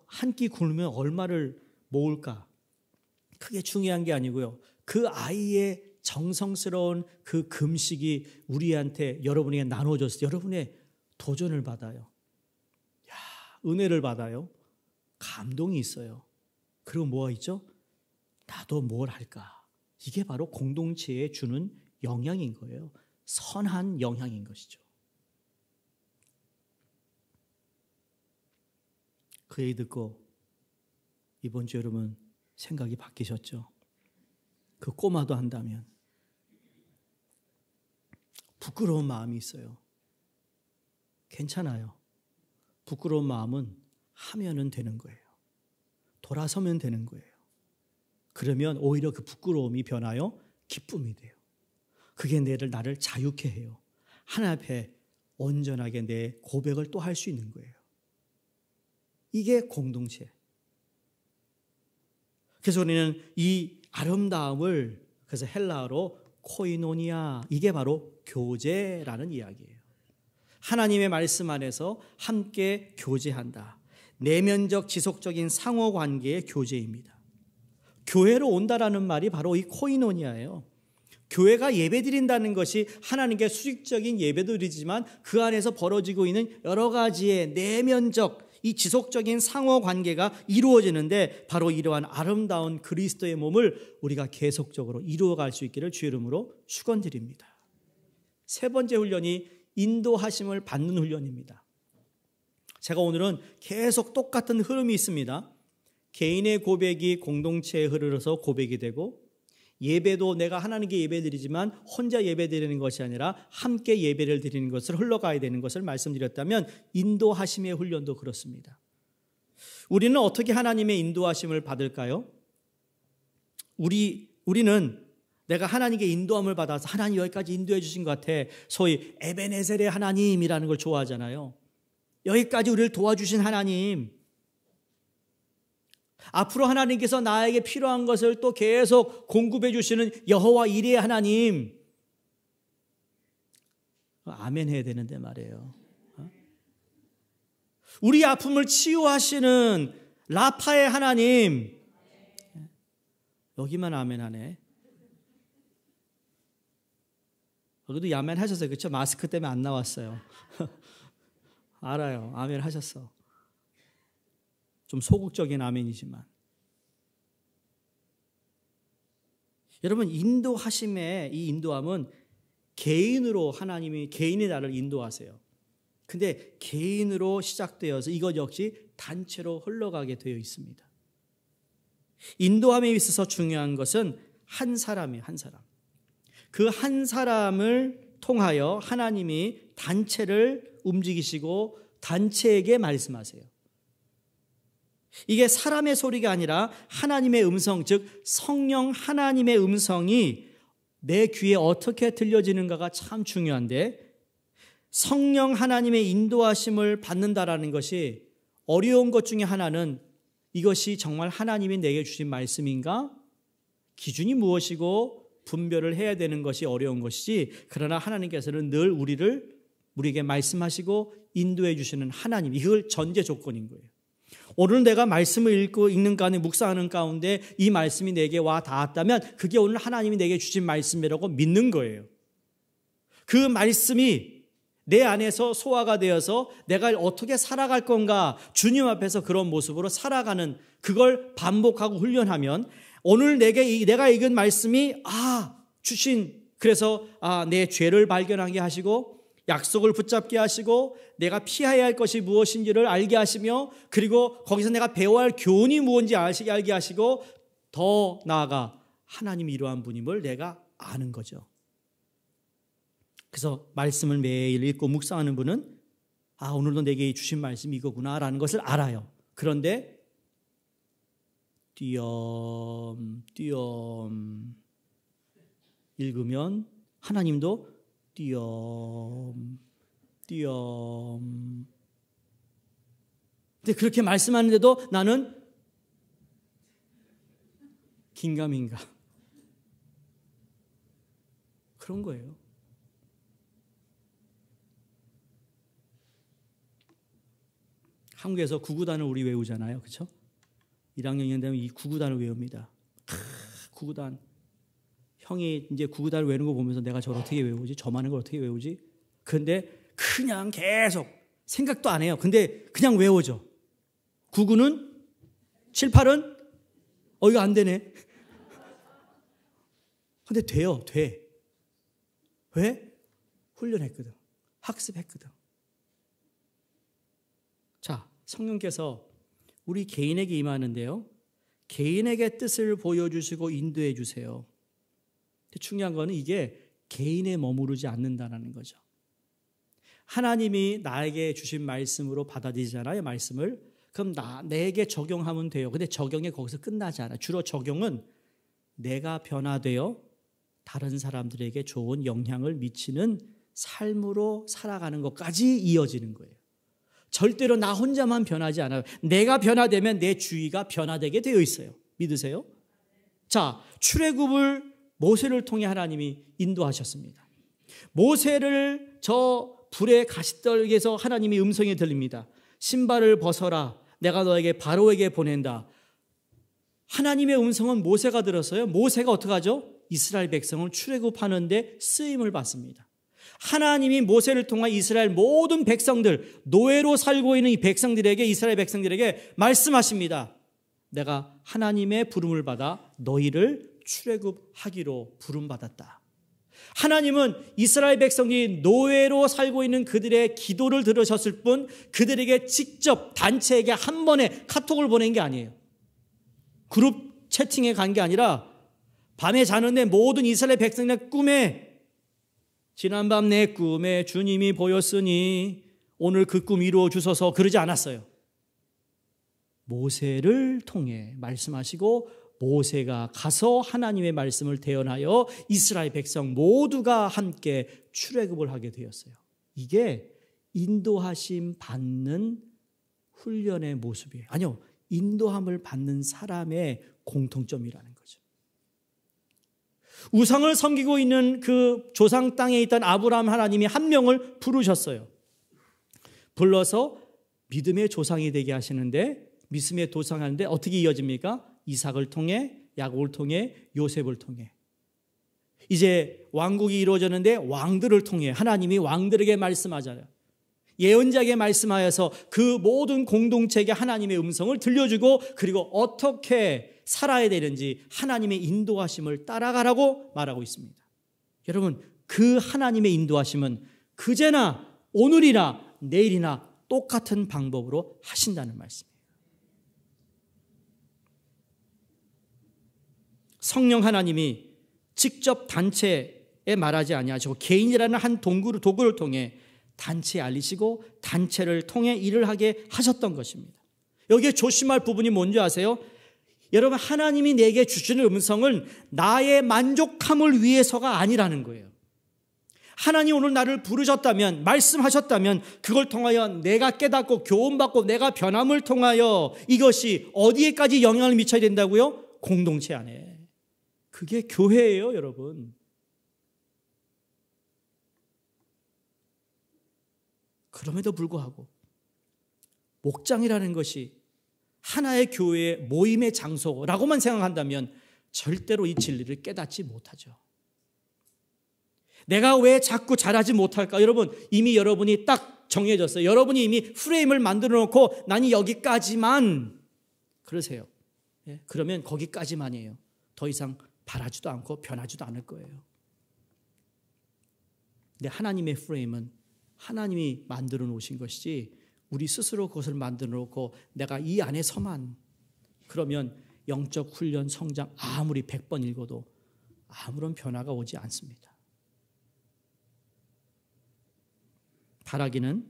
한 끼 굶으면 얼마를 모을까? 그게 중요한 게 아니고요. 그 아이의 정성스러운 그 금식이 우리한테, 여러분에게 나눠져서 여러분의 도전을 받아요. 은혜를 받아요. 감동이 있어요. 그리고 뭐가 있죠? 나도 뭘 할까? 이게 바로 공동체에 주는 영향인 거예요. 선한 영향인 것이죠. 그 얘기 듣고 이번 주 여러분 생각이 바뀌셨죠? 그 꼬마도 한다면 부끄러운 마음이 있어요. 괜찮아요. 부끄러운 마음은 하면은 되는 거예요. 돌아서면 되는 거예요. 그러면 오히려 그 부끄러움이 변하여 기쁨이 돼요. 그게 나를 자유케 해요. 하나님 앞에 온전하게 내 고백을 또 할 수 있는 거예요. 이게 공동체. 그래서 우리는 이 아름다움을, 그래서 헬라어로 코이노니아, 이게 바로 교제라는 이야기예요. 하나님의 말씀 안에서 함께 교제한다. 내면적 지속적인 상호관계의 교제입니다. 교회로 온다라는 말이 바로 이 코이노니아예요. 교회가 예배드린다는 것이 하나님께 수직적인 예배드리지만 그 안에서 벌어지고 있는 여러 가지의 내면적 이 지속적인 상호관계가 이루어지는데 바로 이러한 아름다운 그리스도의 몸을 우리가 계속적으로 이루어갈 수 있기를 주의 이름으로 축원드립니다. 세 번째 훈련이 인도하심을 받는 훈련입니다. 제가 오늘은 계속 똑같은 흐름이 있습니다. 개인의 고백이 공동체에 흐르러서 고백이 되고, 예배도 내가 하나님께 예배드리지만 혼자 예배드리는 것이 아니라 함께 예배를 드리는 것을 흘러가야 되는 것을 말씀드렸다면, 인도하심의 훈련도 그렇습니다. 우리는 어떻게 하나님의 인도하심을 받을까요? 우리는 내가 하나님께 인도함을 받아서 하나님 여기까지 인도해 주신 것 같아, 소위 에베네셀의 하나님이라는 걸 좋아하잖아요. 여기까지 우리를 도와주신 하나님, 앞으로 하나님께서 나에게 필요한 것을 또 계속 공급해 주시는 여호와 이레의 하나님, 아멘 해야 되는데 말이에요. 우리 아픔을 치유하시는 라파의 하나님, 여기만 아멘 하네. 그래도 아멘 하셨어요. 그렇죠? 마스크 때문에 안 나왔어요. 알아요. 아멘 하셨어. 좀 소극적인 아멘이지만. 여러분, 인도하심의 이 인도함은 개인으로 하나님이 개인의 나를 인도하세요. 근데 개인으로 시작되어서 이것 역시 단체로 흘러가게 되어 있습니다. 인도함에 있어서 중요한 것은 한 사람이에요. 한 사람. 그 한 사람을 통하여 하나님이 단체를 움직이시고 단체에게 말씀하세요. 이게 사람의 소리가 아니라 하나님의 음성, 즉 성령 하나님의 음성이 내 귀에 어떻게 들려지는가가 참 중요한데, 성령 하나님의 인도하심을 받는다라는 것이 어려운 것 중에 하나는 이것이 정말 하나님이 내게 주신 말씀인가? 기준이 무엇이고 분별을 해야 되는 것이 어려운 것이지, 그러나 하나님께서는 늘 우리에게 말씀하시고 인도해 주시는 하나님, 이걸 전제 조건인 거예요. 오늘 내가 말씀을 읽는 가운데, 묵상하는 가운데 이 말씀이 내게 와 닿았다면 그게 오늘 하나님이 내게 주신 말씀이라고 믿는 거예요. 그 말씀이 내 안에서 소화가 되어서 내가 어떻게 살아갈 건가, 주님 앞에서 그런 모습으로 살아가는, 그걸 반복하고 훈련하면 오늘 내가 읽은 말씀이 그래서 내 죄를 발견하게 하시고 약속을 붙잡게 하시고 내가 피해야 할 것이 무엇인지를 알게 하시며, 그리고 거기서 내가 배워야 할 교훈이 무엇인지 알게 하시고, 더 나아가 하나님이 이러한 분임을 내가 아는 거죠. 그래서 말씀을 매일 읽고 묵상하는 분은 오늘도 내게 주신 말씀이 이거구나라는 것을 알아요. 그런데 띄엄띄엄 읽으면 하나님도 띄엄띄엄. 근데 그렇게 말씀하는데도 나는 긴가민가 그런 거예요. 한국에서 구구단을 우리 외우잖아요. 그렇죠? 1학년 2년 되면 이 구구단을 외웁니다. 구구단. 형이 이제 구구단을 외우는 거 보면서 내가 저걸 어떻게 외우지? 저 많은 걸 어떻게 외우지? 그런데 그냥 계속 생각도 안 해요. 근데 그냥 외워져. 9구는 7, 8은 이거 안 되네. 근데 돼요. 돼. 왜? 훈련했거든. 학습했거든. 자, 성령께서 우리 개인에게 임하는데요, 개인에게 뜻을 보여주시고 인도해 주세요. 중요한 거는 이게 개인에 머무르지 않는다는 거죠. 하나님이 나에게 주신 말씀으로 받아들이잖아요, 말씀을. 그럼 내게 적용하면 돼요. 근데 적용이 거기서 끝나지 않아요. 주로 적용은 내가 변화되어 다른 사람들에게 좋은 영향을 미치는 삶으로 살아가는 것까지 이어지는 거예요. 절대로 나 혼자만 변하지 않아요. 내가 변화되면 내 주위가 변화되게 되어 있어요. 믿으세요? 자, 출애굽을 모세를 통해 하나님이 인도하셨습니다. 모세를 저 불의 가시떨기에서 하나님이 음성이 들립니다. 신발을 벗어라. 내가 너에게 바로에게 보낸다. 하나님의 음성은 모세가 들었어요. 모세가 어떻게 하죠? 이스라엘 백성을 출애굽하는데 쓰임을 받습니다. 하나님이 모세를 통해 이스라엘 모든 백성들, 노예로 살고 있는 이 백성들에게, 이스라엘 백성들에게 말씀하십니다. 내가 하나님의 부름을 받아 너희를 출애굽하기로 부름받았다. 하나님은 이스라엘 백성이 노예로 살고 있는 그들의 기도를 들으셨을 뿐 그들에게 직접 단체에게 한 번에 카톡을 보낸 게 아니에요. 그룹 채팅에 간 게 아니라 밤에 자는데 모든 이스라엘 백성의 꿈에, 지난밤 내 꿈에 주님이 보였으니 오늘 그 꿈 이루어 주소서, 그러지 않았어요. 모세를 통해 말씀하시고 모세가 가서 하나님의 말씀을 대언하여 이스라엘 백성 모두가 함께 출애굽을 하게 되었어요. 이게 인도하심 받는 훈련의 모습이에요. 아니요, 인도함을 받는 사람의 공통점이라는 거죠. 우상을 섬기고 있는 그 조상 땅에 있던 아브라함, 하나님이 한 명을 부르셨어요. 불러서 믿음의 조상이 되게 하시는데, 믿음의 조상하는데 어떻게 이어집니까? 이삭을 통해, 야곱을 통해, 요셉을 통해. 이제 왕국이 이루어졌는데 왕들을 통해 하나님이 왕들에게 말씀하잖아요. 예언자에게 말씀하여서 그 모든 공동체에게 하나님의 음성을 들려주고, 그리고 어떻게 살아야 되는지 하나님의 인도하심을 따라가라고 말하고 있습니다. 여러분, 그 하나님의 인도하심은 그제나 오늘이나 내일이나 똑같은 방법으로 하신다는 말씀이에요. 성령 하나님이 직접 단체에 말하지 아니하시고 개인이라는 한 도구를 통해 단체에 알리시고 단체를 통해 일을 하게 하셨던 것입니다. 여기에 조심할 부분이 뭔지 아세요? 여러분, 하나님이 내게 주시는 음성은 나의 만족함을 위해서가 아니라는 거예요. 하나님 오늘 나를 부르셨다면, 말씀하셨다면 그걸 통하여 내가 깨닫고 교훈받고 내가 변함을 통하여 이것이 어디에까지 영향을 미쳐야 된다고요? 공동체 안에. 그게 교회예요, 여러분. 그럼에도 불구하고 목장이라는 것이 하나의 교회의 모임의 장소라고만 생각한다면 절대로 이 진리를 깨닫지 못하죠. 내가 왜 자꾸 잘하지 못할까? 여러분, 이미 여러분이 딱 정해졌어요. 여러분이 이미 프레임을 만들어 놓고 나는 여기까지만 그러세요. 그러면 거기까지만이에요. 더 이상 바라지도 않고 변하지도 않을 거예요. 근데 하나님의 프레임은 하나님이 만들어 놓으신 것이지 우리 스스로 그것을 만들어 놓고 내가 이 안에 서만 그러면 영적 훈련, 성장 아무리 100번 읽어도 아무런 변화가 오지 않습니다. 바라기는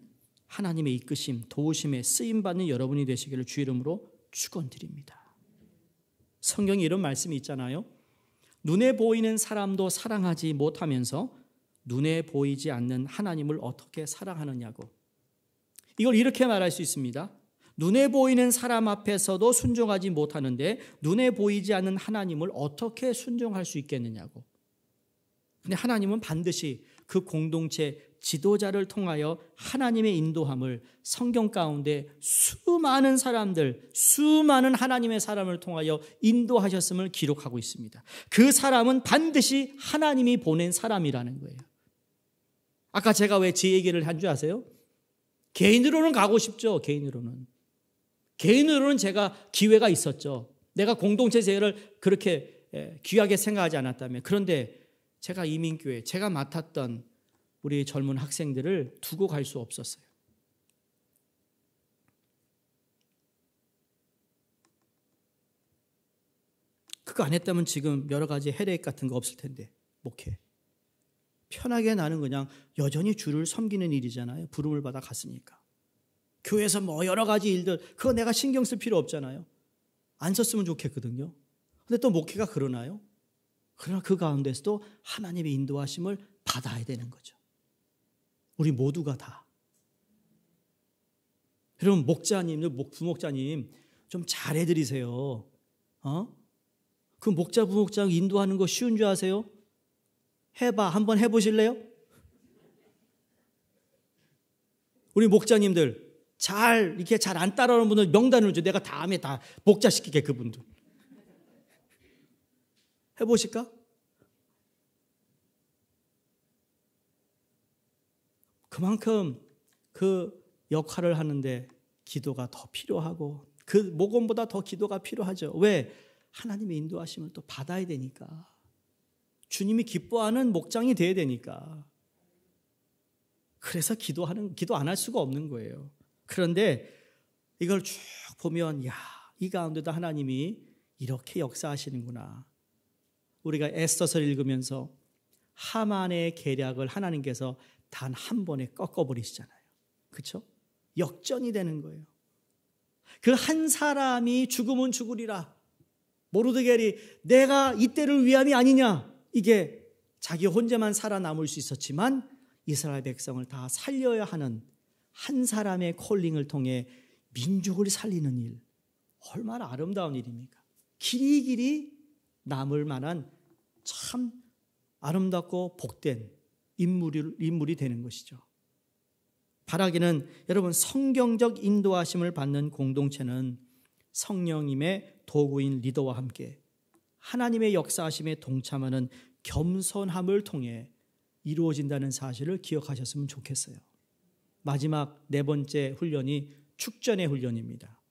하나님의 이끄심, 도우심에 쓰임받는 여러분이 되시기를 주 이름으로 축원드립니다. 성경에 이런 말씀이 있잖아요. 눈에 보이는 사람도 사랑하지 못하면서 눈에 보이지 않는 하나님을 어떻게 사랑하느냐고. 이걸 이렇게 말할 수 있습니다. 눈에 보이는 사람 앞에서도 순종하지 못하는데 눈에 보이지 않는 하나님을 어떻게 순종할 수 있겠느냐고. 근데 하나님은 반드시 그 공동체 지도자를 통하여 하나님의 인도함을 성경 가운데 수많은 사람들, 수많은 하나님의 사람을 통하여 인도하셨음을 기록하고 있습니다. 그 사람은 반드시 하나님이 보낸 사람이라는 거예요. 아까 제가 왜 제 얘기를 한 줄 아세요? 개인으로는 가고 싶죠. 개인으로는 제가 기회가 있었죠. 내가 공동체 제를 그렇게 귀하게 생각하지 않았다면. 그런데 제가 이민교회, 제가 맡았던 우리 젊은 학생들을 두고 갈 수 없었어요. 그거 안 했다면 지금 여러 가지 헤레익 같은 거 없을 텐데, 목회. 편하게 나는 그냥 여전히 주를 섬기는 일이잖아요. 부름을 받아 갔으니까. 교회에서 뭐 여러 가지 일들, 그거 내가 신경 쓸 필요 없잖아요. 안 썼으면 좋겠거든요. 근데 또 목회가 그러나요? 그러나 그 가운데서도 하나님의 인도하심을 받아야 되는 거죠. 우리 모두가 다. 여러분, 목자님, 부목자님 좀 잘해드리세요. 그 목자, 부목자 인도하는 거 쉬운 줄 아세요? 해봐. 한번 해보실래요? 우리 목자님들 이렇게 잘 안 따라오는 분들 명단을 줘. 내가 다음에 다 목자시키게 그분들. 해보실까? 그만큼 그 역할을 하는데 기도가 더 필요하고 그 모금보다 더 기도가 필요하죠. 왜? 하나님의 인도하심을 또 받아야 되니까. 주님이 기뻐하는 목장이 돼야 되니까. 그래서 기도 안 할 수가 없는 거예요. 그런데 이걸 쭉 보면 이 가운데도 하나님이 이렇게 역사하시는구나. 우리가 에스더서를 읽으면서 하만의 계략을 하나님께서 단 한 번에 꺾어버리시잖아요. 그렇죠? 역전이 되는 거예요. 그 한 사람이 죽으면 죽으리라. 모르드겔이 내가 이때를 위함이 아니냐. 이게 자기 혼자만 살아남을 수 있었지만 이스라엘 백성을 다 살려야 하는 한 사람의 콜링을 통해 민족을 살리는 일. 얼마나 아름다운 일입니까? 길이길이 남을 만한 참 아름답고 복된 인물이 되는 것이죠. 바라기는 여러분 성경적 인도하심을 받는 공동체는 성령님의 도구인 리더와 함께 하나님의 역사하심에 동참하는 겸손함을 통해 이루어진다는 사실을 기억하셨으면 좋겠어요. 마지막 네 번째 훈련이 축전의 훈련입니다.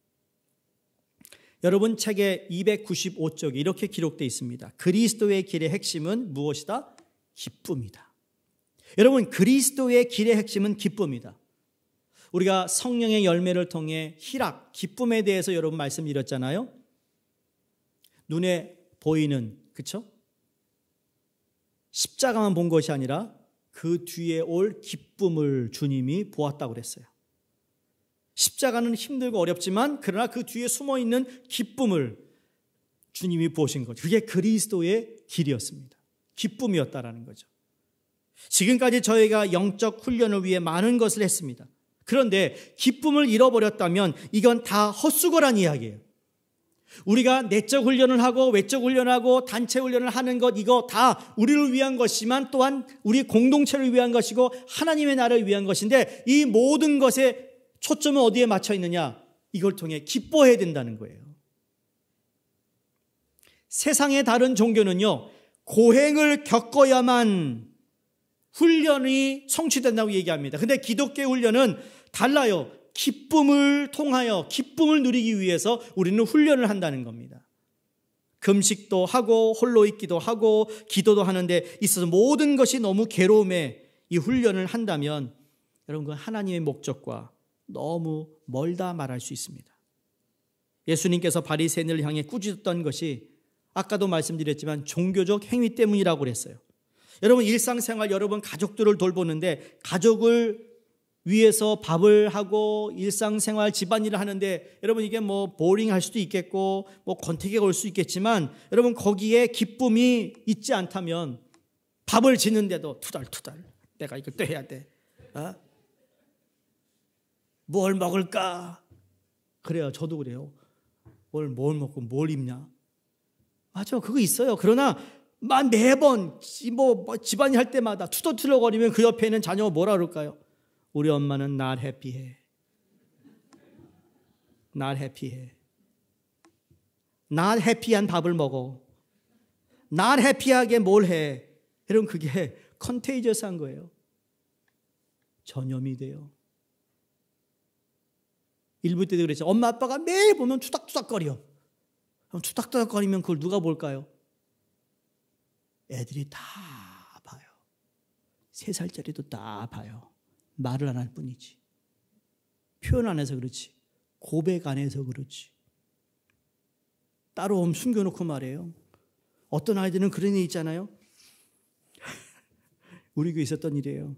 여러분 책의 295쪽에 이렇게 기록되어 있습니다. 그리스도의 길의 핵심은 무엇이다? 기쁨이다. 여러분 그리스도의 길의 핵심은 기쁨이다. 우리가 성령의 열매를 통해 희락, 기쁨에 대해서 여러분 말씀드렸잖아요. 눈에 보이는, 그렇죠? 십자가만 본 것이 아니라 그 뒤에 올 기쁨을 주님이 보았다고 그랬어요. 십자가는 힘들고 어렵지만 그러나 그 뒤에 숨어있는 기쁨을 주님이 보신 거죠. 그게 그리스도의 길이었습니다. 기쁨이었다라는 거죠. 지금까지 저희가 영적 훈련을 위해 많은 것을 했습니다. 그런데 기쁨을 잃어버렸다면 이건 다 헛수고란 이야기예요. 우리가 내적 훈련을 하고 외적 훈련을 하고 단체 훈련을 하는 것, 이거 다 우리를 위한 것이지만 또한 우리 공동체를 위한 것이고 하나님의 나라를 위한 것인데, 이 모든 것의 초점은 어디에 맞춰 있느냐? 이걸 통해 기뻐해야 된다는 거예요. 세상의 다른 종교는요, 고행을 겪어야만 훈련이 성취된다고 얘기합니다. 근데 기독교의 훈련은 달라요. 기쁨을 통하여 기쁨을 누리기 위해서 우리는 훈련을 한다는 겁니다. 금식도 하고 홀로 있기도 하고 기도도 하는데 있어서 모든 것이 너무 괴로움에 이 훈련을 한다면 여러분, 그 하나님의 목적과 너무 멀다 말할 수 있습니다. 예수님께서 바리새인을 향해 꾸짖었던 것이 아까도 말씀드렸지만 종교적 행위 때문이라고 그랬어요. 여러분, 일상생활 여러분 가족들을 돌보는데 가족을 위해서 밥을 하고 일상생활 집안일을 하는데 여러분, 이게 뭐 보링할 수도 있겠고 뭐 권태기가 올 수 있겠지만 여러분, 거기에 기쁨이 있지 않다면 밥을 짓는데도 투덜투덜 내가 이걸 또 해야 돼. 뭘 먹을까? 그래요. 저도 그래요. 뭘 먹고 뭘 입냐? 맞아, 그거 있어요. 그러나 매번 뭐 집안일 할 때마다 투덜투덜거리면 그 옆에 있는 자녀가 뭐라 그럴까요? 우리 엄마는 날 해피해. 날 해피해. 날 해피한 밥을 먹어. 날 해피하게 뭘 해. 여러분, 그게 컨테이저스한 거예요. 전염이 돼요. 일부 때도 그랬죠. 엄마 아빠가 매일 보면 투닥투닥거려. 그럼 투닥투닥거리면 그걸 누가 볼까요? 애들이 다 봐요. 3살짜리도 다 봐요. 말을 안 할 뿐이지. 표현 안 해서 그렇지. 고백 안 해서 그렇지. 따로 숨겨놓고 말해요. 어떤 아이들은 그런 애 있잖아요. 우리 교회에 있었던 일이에요.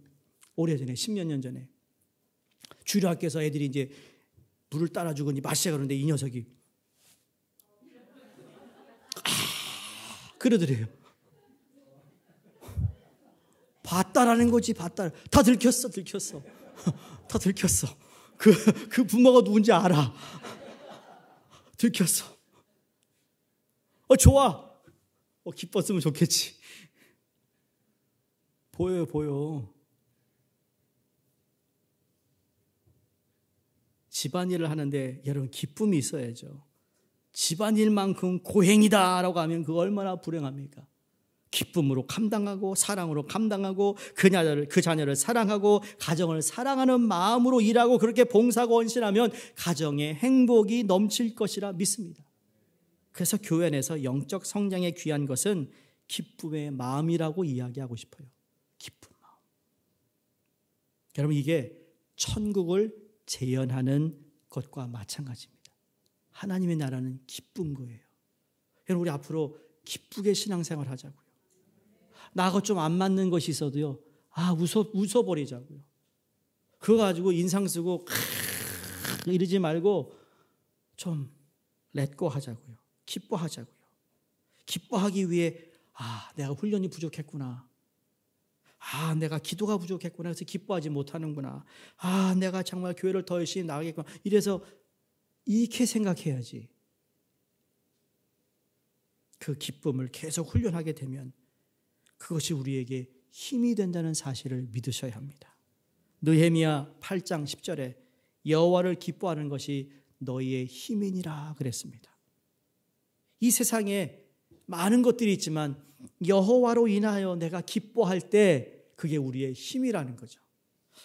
오래전에 10몇 년 전에 주일학교에서 애들이 이제 물을 따라주고 이제 마시자 그러는데 이 녀석이 그러더래요. 봤다라는 거지, 봤다. 다 들켰어. 다 들켰어. 그 부모가 누군지 알아. 들켰어. 좋아. 기뻤으면 좋겠지. 보여요. 집안일을 하는데 여러분, 기쁨이 있어야죠. 집안일만큼 고행이다라고 하면 그거 얼마나 불행합니까? 기쁨으로 감당하고 사랑으로 감당하고 그 자녀를 사랑하고 가정을 사랑하는 마음으로 일하고 그렇게 봉사하고 헌신하면 가정의 행복이 넘칠 것이라 믿습니다. 그래서 교회 안에서 영적 성장에 귀한 것은 기쁨의 마음이라고 이야기하고 싶어요. 기쁜 마음. 여러분, 이게 천국을 재현하는 것과 마찬가지입니다. 하나님의 나라는 기쁜 거예요. 여러분, 우리 앞으로 기쁘게 신앙생활 하자고요. 나하고 좀 안 맞는 것이 있어도요, 웃어버리자고요. 그거 가지고 인상 쓰고 이러지 말고 좀 렛고 하자고요. 기뻐하자고요. 기뻐하기 위해 내가 훈련이 부족했구나. 내가 기도가 부족했구나. 그래서 기뻐하지 못하는구나. 내가 정말 교회를 더 열심히 나가겠구나. 이래서 이렇게 생각해야지. 그 기쁨을 계속 훈련하게 되면 그것이 우리에게 힘이 된다는 사실을 믿으셔야 합니다. 느헤미야 8장 10절에 여호와를 기뻐하는 것이 너희의 힘이니라 그랬습니다. 이 세상에 많은 것들이 있지만 여호와로 인하여 내가 기뻐할 때 그게 우리의 힘이라는 거죠.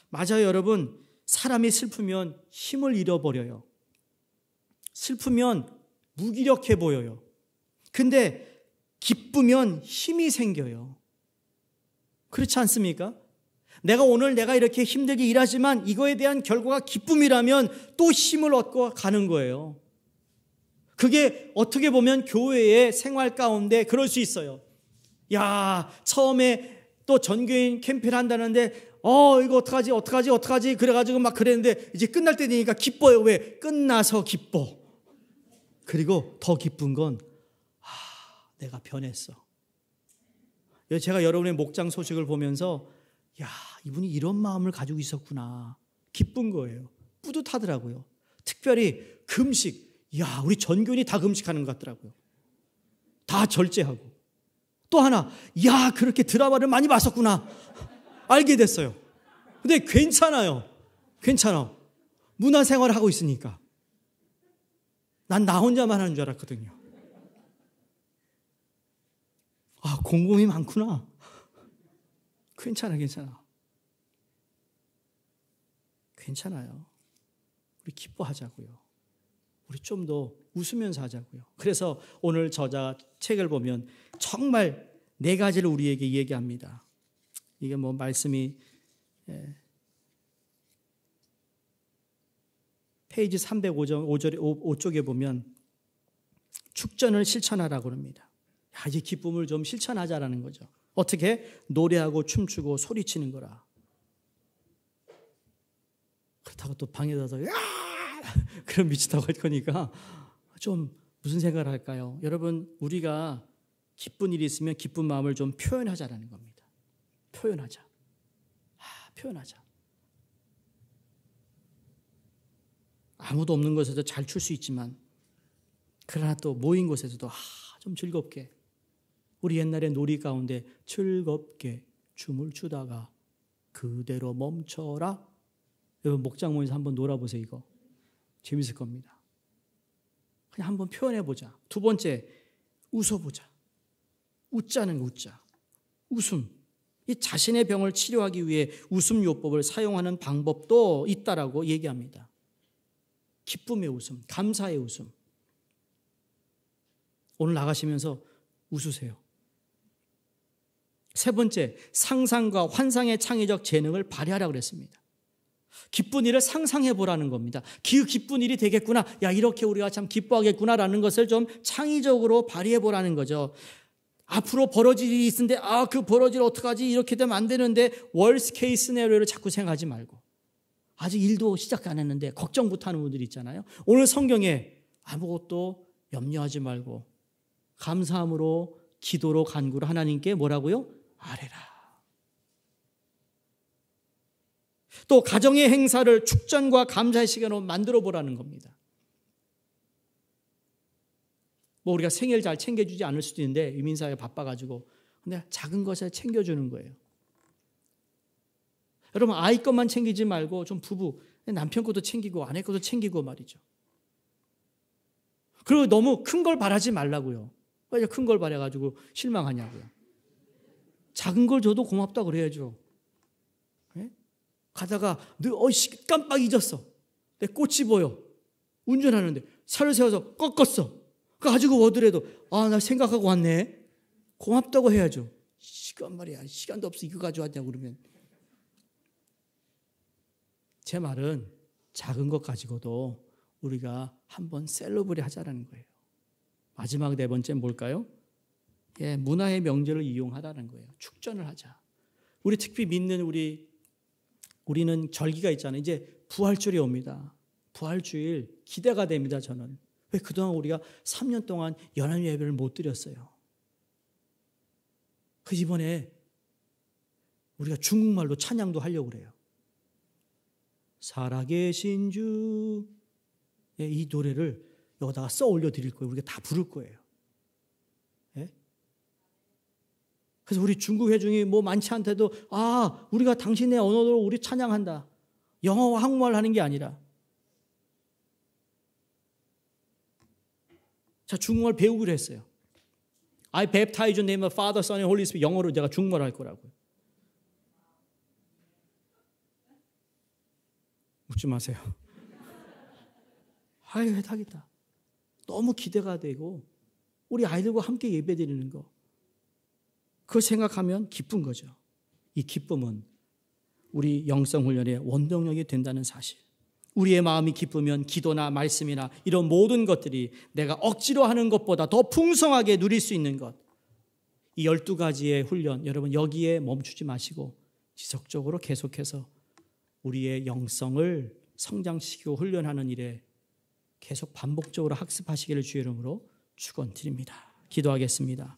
맞아요, 여러분. 사람이 슬프면 힘을 잃어버려요. 슬프면 무기력해 보여요. 근데 기쁘면 힘이 생겨요. 그렇지 않습니까? 내가 이렇게 힘들게 일하지만 이거에 대한 결과가 기쁨이라면 또 힘을 얻고 가는 거예요. 그게 어떻게 보면 교회의 생활 가운데 그럴 수 있어요. 처음에 또 전교인 캠페인을 한다는데 이거 어떡하지 그래가지고 막 그랬는데 이제 끝날 때 되니까 기뻐요. 왜? 끝나서 기뻐. 그리고 더 기쁜 건 내가 변했어. 제가 여러분의 목장 소식을 보면서 이분이 이런 마음을 가지고 있었구나. 기쁜 거예요. 뿌듯하더라고요. 특별히 금식 야, 우리 전교인이 다 금식하는 것 같더라고요. 다 절제하고. 또 하나, 야, 그렇게 드라마를 많이 봤었구나. 알게 됐어요. 근데 괜찮아요. 괜찮아. 문화생활을 하고 있으니까. 난 나 혼자만 하는 줄 알았거든요. 아, 곰곰이 많구나. 괜찮아. 괜찮아요. 우리 기뻐하자고요. 우리 좀 더 웃으면서 하자고요. 그래서 오늘 저자 책을 보면 정말 4가지를 우리에게 얘기합니다. 이게 뭐 말씀이 페이지 305쪽에 보면 축전을 실천하라고 합니다. 이 기쁨을 좀 실천하자라는 거죠. 어떻게? 노래하고 춤추고 소리치는 거라. 그렇다고 또 방에 들어서 그럼 미치다고 할 거니까 좀 무슨 생각을 할까요? 여러분, 우리가 기쁜 일이 있으면 기쁜 마음을 좀 표현하자라는 겁니다. 표현하자. 표현하자. 아무도 없는 곳에서 잘 출 수 있지만 그러나 또 모인 곳에서도 좀 즐겁게, 우리 옛날에 놀이 가운데 즐겁게 춤을 추다가 그대로 멈춰라. 여러분 목장 모여서 한번 놀아보세요. 이거 재밌을 겁니다. 그냥 한번 표현해보자. 2번째, 웃어보자. 웃자는 거, 웃자. 웃음. 이 자신의 병을 치료하기 위해 웃음 요법을 사용하는 방법도 있다라고 얘기합니다. 기쁨의 웃음, 감사의 웃음. 오늘 나가시면서 웃으세요. 3번째, 상상과 환상의 창의적 재능을 발휘하라고 그랬습니다. 기쁜 일을 상상해 보라는 겁니다. 그 기쁜 일이 되겠구나. 야, 이렇게 우리가 참 기뻐하겠구나라는 것을 좀 창의적으로 발휘해 보라는 거죠. 앞으로 벌어질 일이 있는데 그 벌어질 어떡하지? 이렇게 되면 안 되는데 월스 케이스 시나리오를 자꾸 생각하지 말고, 아직 일도 시작 안 했는데 걱정부터 하는 분들이 있잖아요. 오늘 성경에 아무것도 염려하지 말고 감사함으로 기도로 간구로 하나님께 뭐라고요? 아뢰라. 또 가정의 행사를 축전과 감사의 시간으로 만들어 보라는 겁니다. 뭐 우리가 생일 잘 챙겨주지 않을 수도 있는데 유민사가 바빠가지고, 근데 작은 것에 챙겨주는 거예요. 여러분, 아이 것만 챙기지 말고 좀 부부, 남편 것도 챙기고 아내 것도 챙기고 말이죠. 그리고 너무 큰 걸 바라지 말라고요. 왜 큰 걸 바라가지고 실망하냐고요. 작은 걸 줘도 고맙다고 그래야죠. 네? 가다가 깜빡 잊었어. 내 꽃이 보여. 운전하는데 차를 세워서 꺾었어. 그거 가지고 오더라도 나 생각하고 왔네. 고맙다고 해야죠. 시간 말이야. 시간도 없어. 이거 가져왔냐고 그러면. 제 말은 작은 것 가지고도 우리가 한번 셀러브레 하자라는 거예요. 마지막 4번째는 뭘까요? 문화의 명절을 이용하라는 거예요. 축전을 하자. 우리 특히 믿는 우리는 절기가 있잖아요. 이제 부활주일이 옵니다. 부활주일 기대가 됩니다. 저는. 왜 그동안 우리가 3년 동안 연합 예배를 못 드렸어요. 이번에 우리가 중국말로 찬양도 하려고 그래요. 살아계신 주, 이 노래를 여기다가 써 올려 드릴 거예요. 우리가 다 부를 거예요. 예? 그래서 우리 중국 회중이 뭐 많지 않대도 우리가 당신의 언어로 우리 찬양한다. 영어와 한국말 하는 게 아니라. 자, 중국말 배우기로 했어요. I baptize in the name of Father, Son and Holy Spirit. 영어로 제가 중국말 할 거라고요. 웃지 마세요. 해당이다. 너무 기대가 되고 우리 아이들과 함께 예배드리는 거, 그걸 생각하면 기쁜 거죠. 이 기쁨은 우리 영성훈련의 원동력이 된다는 사실. 우리의 마음이 기쁘면 기도나 말씀이나 이런 모든 것들이 내가 억지로 하는 것보다 더 풍성하게 누릴 수 있는 것. 이 12가지의 훈련, 여러분 여기에 멈추지 마시고 지속적으로 계속해서 우리의 영성을 성장시키고 훈련하는 일에 계속 반복적으로 학습하시기를 주의 이름으로 축원드립니다. 기도하겠습니다.